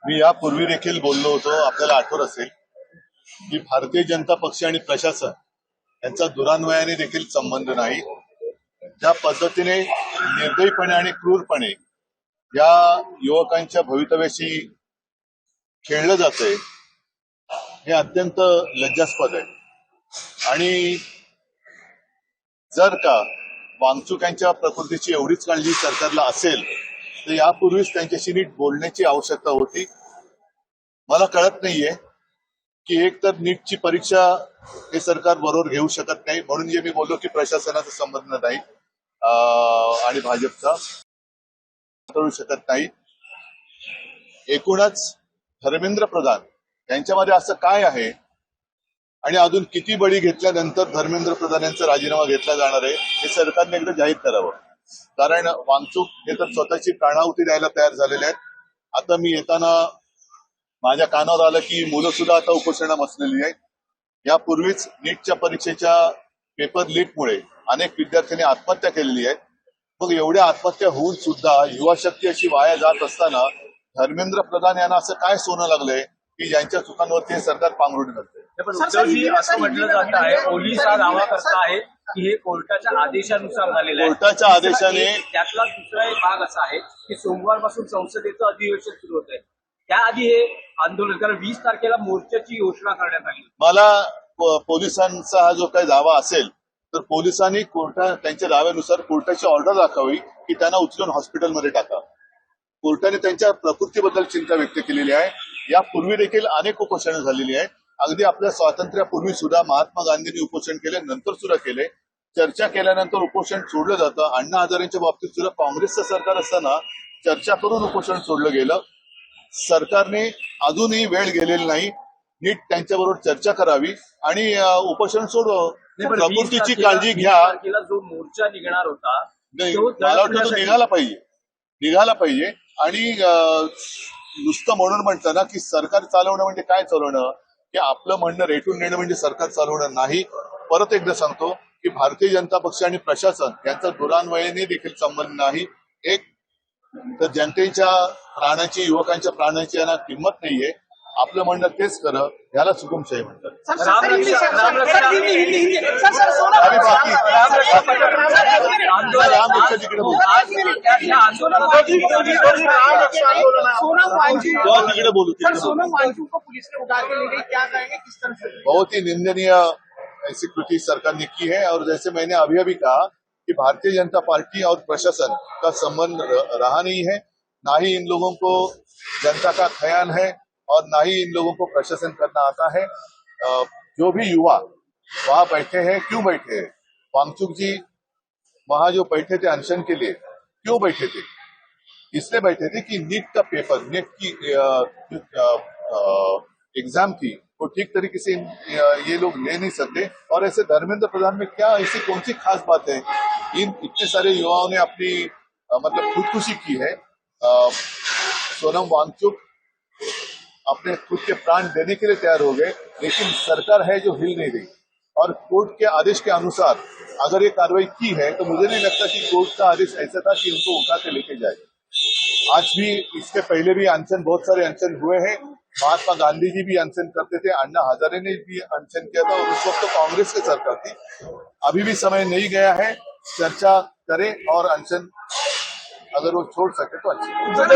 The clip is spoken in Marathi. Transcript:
मी यापूर्वी देखील बोललो होतो, आपल्याला आठवत असेल की भारतीय जनता पक्ष आणि प्रशासन यांचा दुरान्वयाने देखील संबंध नाही. ज्या पद्धतीने निर्दयीपणे आणि क्रूरपणे या युवकांच्या भवितव्याशी खेळलं जातंय हे अत्यंत लज्जास्पद आहे. आणि जर का वांगचुक यांच्या प्रकृतीची एवढीच काळजी सरकारला असेल तर यापूर्वीच त्यांच्याशी नीट बोलण्याची आवश्यकता होती. मला कळत नाहीये की एक तर नीटची परीक्षा हे सरकार बरोबर घेऊ शकत नाही, म्हणून जे मी बोललो की प्रशासनाचा संबंध नाही आणि भाजपचा करू शकत नाही. एकूणच धर्मेंद्र प्रधान यांच्यामध्ये असं काय आहे आणि अजून किती बळी घेतल्यानंतर धर्मेंद्र प्रधान यांचा राजीनामा घेतला जाणार आहे हे सरकारने एकदा जाहीर करावं. कारण वांगचुक हे तर स्वतःची प्राणाहुती द्यायला तयार झालेले आहेत. आता मी येताना माझ्या कानावर आलं की मुलं सुद्धा आता उपोषणाला बसलेली आहेत. यापूर्वीच नीटच्या परीक्षेच्या पेपर लीकमुळे अनेक विद्यार्थ्यांनी आत्महत्या केलेली आहे. मग एवढ्या आत्महत्या होऊन सुद्धा युवा शक्ती अशी वाया जात असताना धर्मेंद्र प्रधान यांना असं काय सोनं लागलंय की ज्यांच्या चुकांवरती हे सरकार पांघरुण घालतंय. पण उद्धवजी असं म्हटलं जात आहे, पोलीस हा दावा करता आहे की हे कोर्टाच्या आदेशानुसार झालेलं आहे. कोर्टाच्या आदेशाने त्यातला दुसरा एक भाग असा आहे की सोमवारपासून संसदेचं अधिवेशन सुरू होत आहे. त्याआधी हे आंदोलन, कारण 20 तारखेला मोर्चाची घोषणा करण्यात आली. मला पोलिसांचा हा जो काही दावा असेल तर पोलिसांनी त्यांच्या दाव्यानुसार कोर्टाची ऑर्डर दाखवावी की त्यांना उचलून हॉस्पिटलमध्ये टाका. कोर्टाने त्यांच्या प्रकृतीबद्दल चिंता व्यक्त केलेली आहे. यापूर्वी देखील अनेक उपोषणं झालेली आहेत. अगदी आपल्या स्वातंत्र्यापूर्वी सुद्धा महात्मा गांधींनी उपोषण केले, नंतर सुद्धा केले. चर्चा केल्यानंतर उपोषण सोडलं जातं. अण्णा हजारेंच्या बाबतीत सुद्धा काँग्रेसचं सरकार असताना चर्चा करून उपोषण सोडलं गेलं. सरकारने अजूनही वेळ गेलेली नाही. नीट त्यांच्याबरोबर चर्चा करावी आणि उपोषण सोडवावं. प्रकृतीची काळजी घ्या. जो मोर्चा निघणार होता मला वाटतं तो निघाला पाहिजे. आणि नुसतं म्हणून म्हणतं ना की सरकार चालवणं म्हणजे काय चालवणं, की आपलं म्हणणं रेटून नेणं म्हणजे सरकार चालवणं नाही. परत एकदा सांगतो की भारतीय जनता पक्ष आणि प्रशासन यांचा दुरान्वयाने देखील संबंध नाही. एक तर जनतेच्या प्राणाची, युवकांच्या प्राणाची यांना किंमत नाहीये. आपलं म्हणणं तेच खरं, याला हुकुमशाही म्हणतात. तिकडे बोलू बहुत ही निंदनीय ऐसी कृति सरकार ने की है. और जैसे मैंने अभी अभी कहा कि भारतीय जनता पार्टी और प्रशासन का संबंध रहा नहीं है. ना ही इन लोगों को जनता का ख्याल है और ना ही इन लोगों को प्रशासन करना आता है. जो भी युवा वहां बैठे हैं, क्यों बैठे हैं? वांगचुक जी वहां जो बैठे थे अनशन के लिए, क्यों बैठे थे? इसलिए बैठे थे कि नीट का पेपर, नीट की एग्जाम थी वो ठीक तरीके से ये लोग ले नहीं सकते. और ऐसे धर्मेंद्र प्रधान में क्या ऐसी कौन सी खास बात है? इन इतने सारे युवाओं ने अपनी मतलब खुदकुशी की है. सोनम वांगचुक अपने खुद के प्राण देने के लिए तैयार हो गए, लेकिन सरकार है जो हिल नहीं रही. और कोर्ट के आदेश के अनुसार अगर ये कार्रवाई की है तो मुझे नहीं लगता कि कोर्ट का आदेश ऐसा था कि उनको उठा के लेके जाए. आज भी, इसके पहले भी अनशन, बहुत सारे अनशन हुए हैं. महात्मा गांधी जी भी अनशन करते थे, अन्ना हजारे ने भी अनशन किया था और उस वक्त तो कांग्रेस की सरकार थी. अभी भी समय नहीं गया है. चर्चा करें और अनशन अगर वो छोड़ सके तो अच्छी.